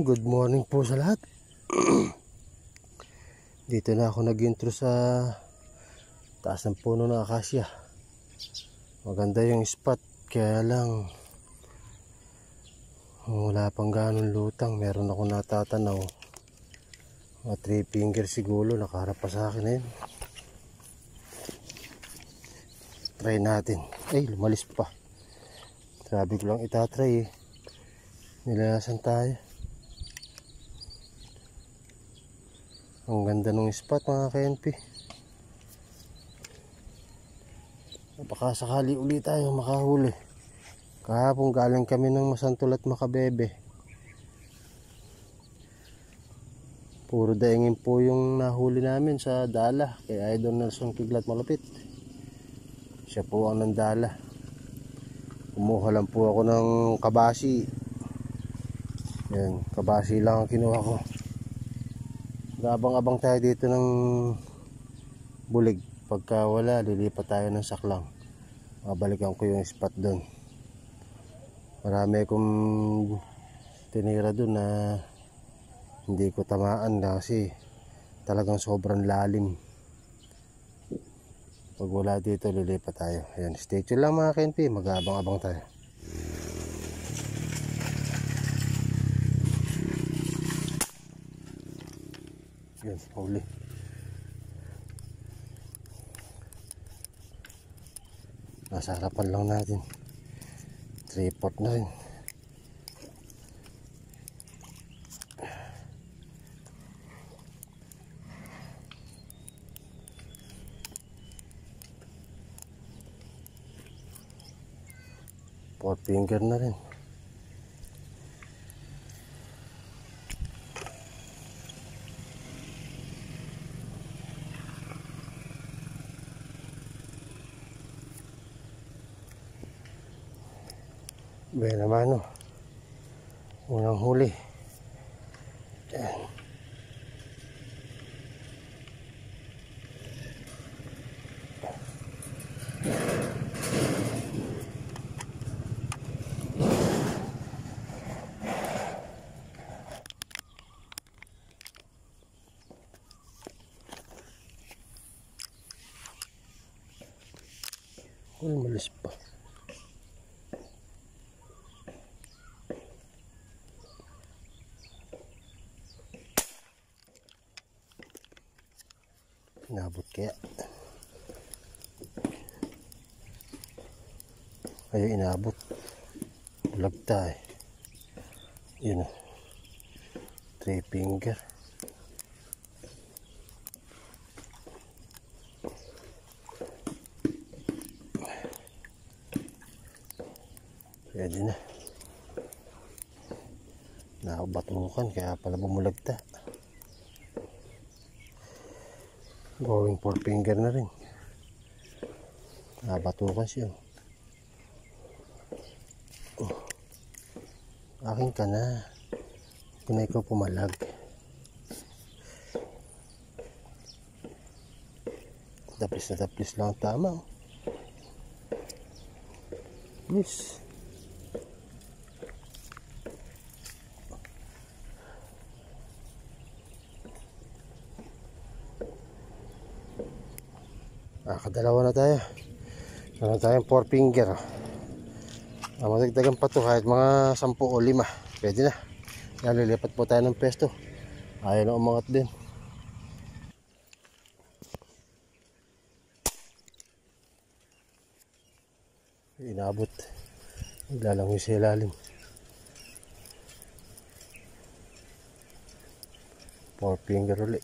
Good morning po sa lahat. Dito na ako nag-intro sa taas ng puno ng akasya. Maganda yung spot, kaya lang wala pang ganong lutang. Meron ako natatanaw, mga 3 finger siguro, nakaharap pa sa akin na yun. Try natin. Ay, lumalis pa. Sabi ko lang itatry eh. Nilayasan tayo. Ang ganda ng spot mga KNP. Baka sakali ulit tayo makahuli. Kahapon galing kami ng Masantol at Makabebe. Puro daingin po yung nahuli namin sa dala kay Idol Nelson Kiglat Malupit. Siya po ang nandala. Kumuha lang po ako ng kabasi. Yan, kabasi lang ang kinuha ko. Abang-abang tayo dito ng bulig. Pagka wala, lilipat tayo ng saklang. Mabalikan ko yung spot doon. Marami akong tinira doon na hindi ko tamaan kasi talagang sobrang lalim. Pag wala dito, lilipat tayo. Ayan, stay tuned lang mga KNP. Mag-abang-abang tayo. Yan, huli. Nasa harapan lang natin. 3/4 na rin. Four finger na rin. Buena mano. Unang huli. Ayan. Malis pa. Inabot kaya. Ayaw inabot. Bulag tayo. Yun o. 3 finger. Pwede na. Nakabatukan kaya pala bumulagta. Going 4 finger na rin. Nakabatukan siya. Oh. Akin ka na. Kung na ikaw pumalag. Taplis na taplis lang tama. Yes. Kadalawa na tayo. Meron tayong 4 finger. Matagdagan pa to kahit mga 10 o 5. Pwede na. Lilipat po tayo ng pesto. Ayaw na umangat din. Inabot. Naglalangoy sa ilalim. 4 finger ulit.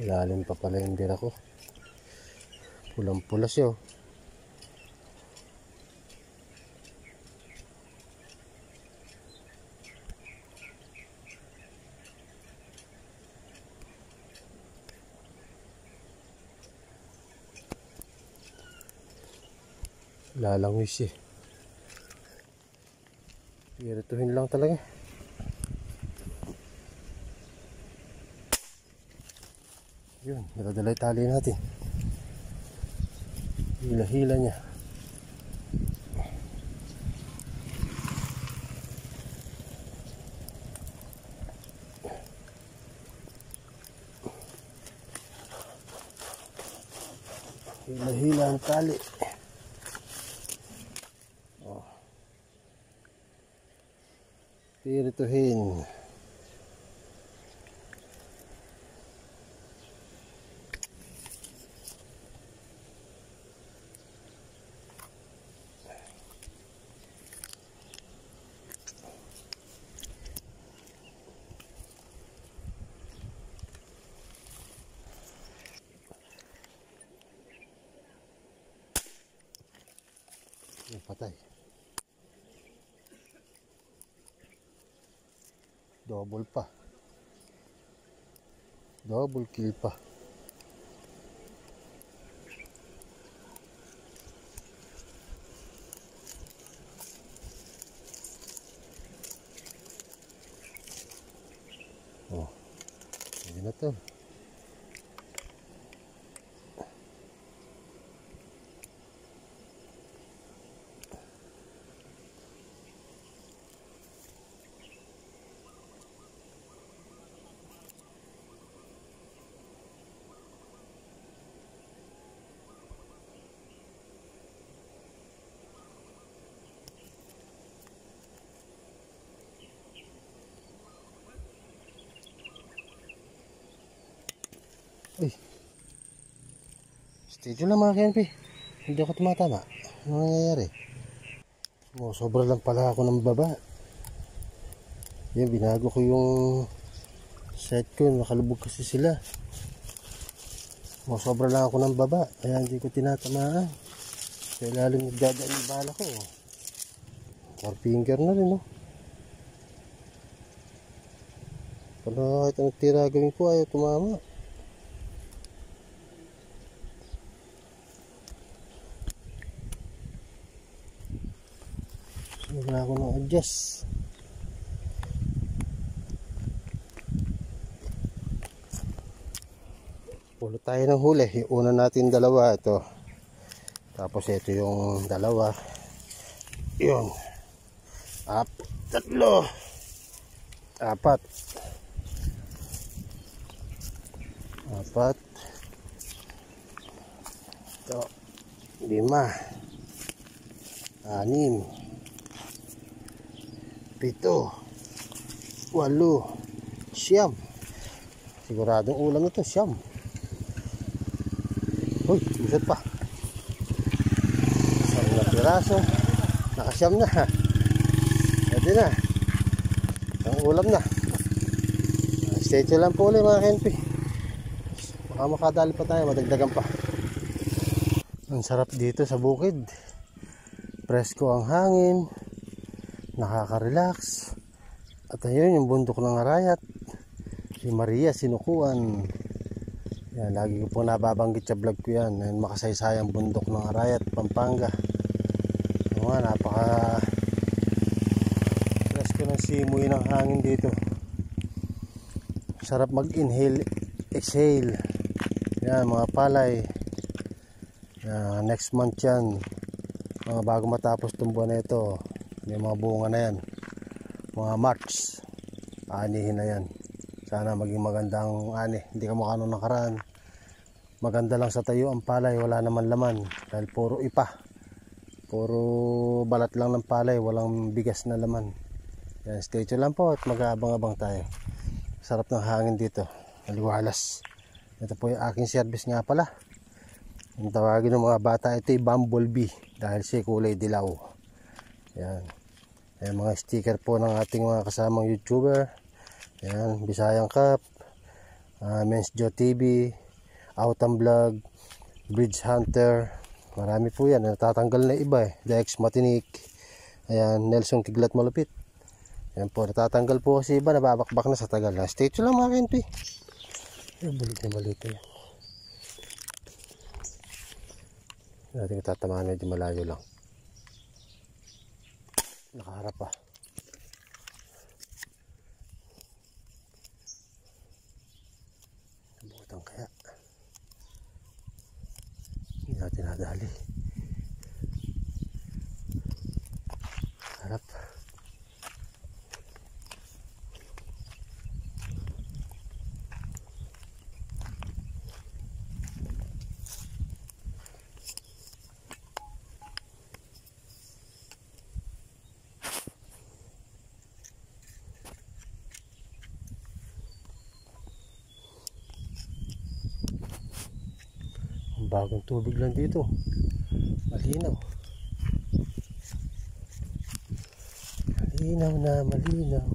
Ilalim pa pala yung dira ko. Pulang pula siya. Lalangoy siya. Irituhin lang talaga. Yun, naladala yung tali natin. Hila-hila niya. Hila-hila ang tali. Oh. Pirituhin. Patay. Double pa. Double kill pa. Oh. Hindi na to. Uy. Steady lang mga KNP. Hindi ako tumatama. Ano nangyayari? Oh, sobra lang pala ako ng baba. Yan, binago ko yung set ko. Nakalubog kasi sila. Oh, sobra lang ako ng baba. Kaya hindi ko tinatamaan. Sa ilalim nagdadaan yung bala ko. 4 finger na rin, no? Pala kahit ang tira gawin ko, ayaw tumama. Wala ako nang adjust. Pulo tayo ng huli. Yung una natin dalawa, ito. Tapos ito yung dalawa. Yun. Tatlo. Apat. Ito. 5. 6. 7, 8, 9. Siguradong ulam ito, siyam. Uy, busot pa. Isang na piraso. Nakasyam na. Pwede na. Ang ulam na. Stay tuned lang po ulit mga KNP. Baka makadali pa tayo, madagdagan pa. Ang sarap dito sa bukid. Presko ang hangin. Nakaka-relax. At ayun yung bundok ng Arayat, si Maria Sinukuan. Yan, lagi ko po nababanggit sa vlog ko yan. Yan, makasaysayang bundok ng Arayat, Pampanga. Oo nga, napaka presko ng simoy ng hangin dito. Sarap mag-inhale, exhale. Yan, mga palay. Yan, next month yan. Mga bago matapos itong buwan na ito. May mga bunga na yan. Mga March. Anihin na yan. Sana maging magandang ani. Hindi ka mukha nung nakaraan. Maganda lang sa tayo ang palay. Wala naman laman. Dahil puro ipa. Puro balat lang ng palay. Walang bigas na laman. Yan, stay tuned lang po at mag-aabang-abang tayo. Sarap ng hangin dito. Maliwalas. Ito po yung aking service nga pala. Ang tawagin ng mga bata, ito yung bumblebee. Dahil siya kulay dilaw. Yan. Ayan, mga sticker po ng ating mga kasamang YouTuber. Ayan, Bisayang Cup, Men's Joe TV, Autumn Vlog, Bridge Hunter. Marami po yan. Natatanggal na iba eh. Dex Matinik. Ayan, Nelson Kiglat Malupit. Ayan po, natatanggal po kasi iba. Nababakbak na sa tagal. Stay tuned lang mga KNP. Ayan, bulit na malito yan. Natin tatamaan medyo malayo lang. Nakaharap pa. Butang kaya. Hindi natin nadali. Harap. bagong tubig lang dito. Malinaw. Malinaw na malinaw.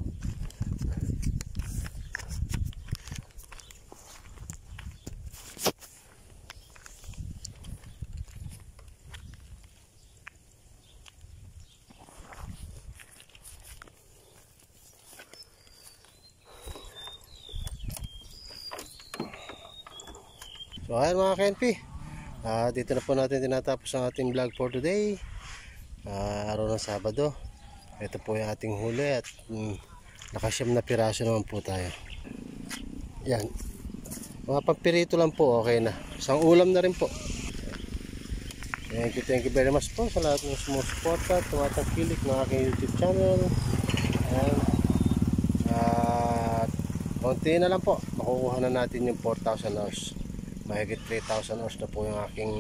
So ayan mga KNP, dito na po natin tinatapos ang ating vlog for today. Araw ng Sabado. Ito po yung ating huli at nakasyam na piraso naman po tayo. Yan, mga pampirito lang po, okay na. Isang ulam na rin po. Thank you very much po sa lahat ng sumusuporta, tumatangkilik ng aking YouTube channel. Ayan. At konti na lang po, makukuha na natin yung 4,000 hours. Mahigit 3,000 hours na po yung aking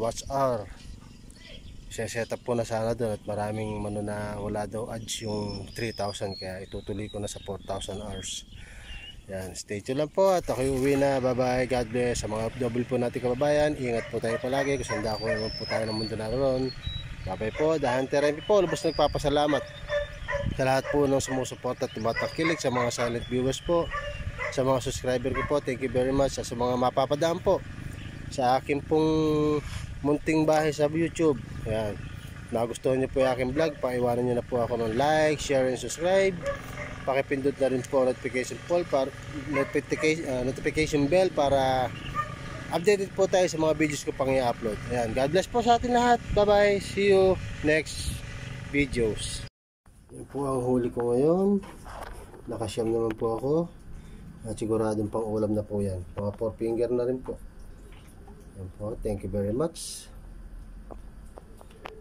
watch hour. Set up po na sana doon at maraming na wala daw ads yung 3,000, kaya itutuloy ko na sa 4,000 hours. Yan, stay tuned lang po at ako'y uwi na. Bye bye, God bless. Sa mga double po natin kababayan, ingat po tayo palagi kasi hindi ako naman po tayo ng mundo naroon. Bye bye po, The Hunter MP po, lubos nagpapasalamat sa lahat po ng sumusuporta at tumatangkilik, sa mga silent viewers po, sa mga subscriber ko po, thank you very much. Sa mga mapapadaan po sa akin pong munting bahay sa YouTube, ayan, nagustuhan nyo po yung aking vlog, paiwanan nyo na po ako ng like, share and subscribe. Pakipindot na rin po notification bell para updated po tayo sa mga videos ko pang i-upload. Ayan, God bless po sa atin lahat. Bye bye, see you next videos. Yan po ang huli ko ngayon. Nakasyam naman po ako at siguradong pang ulam na po yan. Mga 4 finger na rin po. Yan po, thank you very much.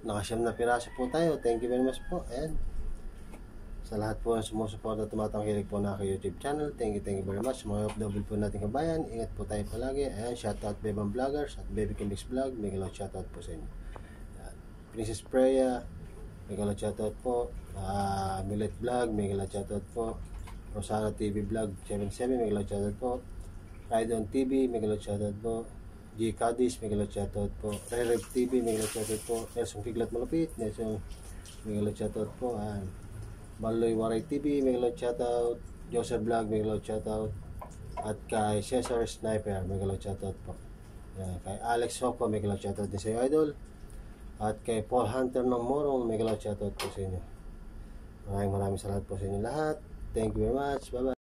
Nakasyam na piraso po tayo. Thank you very much po. Ayan, sa lahat po ng sumusuporta at tumatangkilik po na aking YouTube channel, thank you very much. Mga double po natin kabayan, ingat po tayo palagi. Ayan, shoutout Bebang Vloggers at Baby Kimbix Vlog, may galot shoutout po sa inyo. Ayan, Princess Freya, may galot shoutout po. Millet Vlog, may galot shoutout po. Rosana TV Vlog 77, may galot shoutout po. Rydon TV, may galot shoutout po. G Cadiz, may galot shoutout po. Rev TV, may galot shoutout po. Nelson Kiglat Malupit, Nelson, may galot shoutout po. Ayan, Baloy Waray TV, may galot shoutout. Joseph Vlog, may galot shoutout. At kay Cesar Sniper, may galot shoutout po. Yan, kay Alex Sopo, may galot shoutout din sa iyo, idol. At kay Paul Hunter ng Morong, may galot shoutout po sa inyo. Maraming salamat po sa inyo lahat. Thank you very much. Bye bye.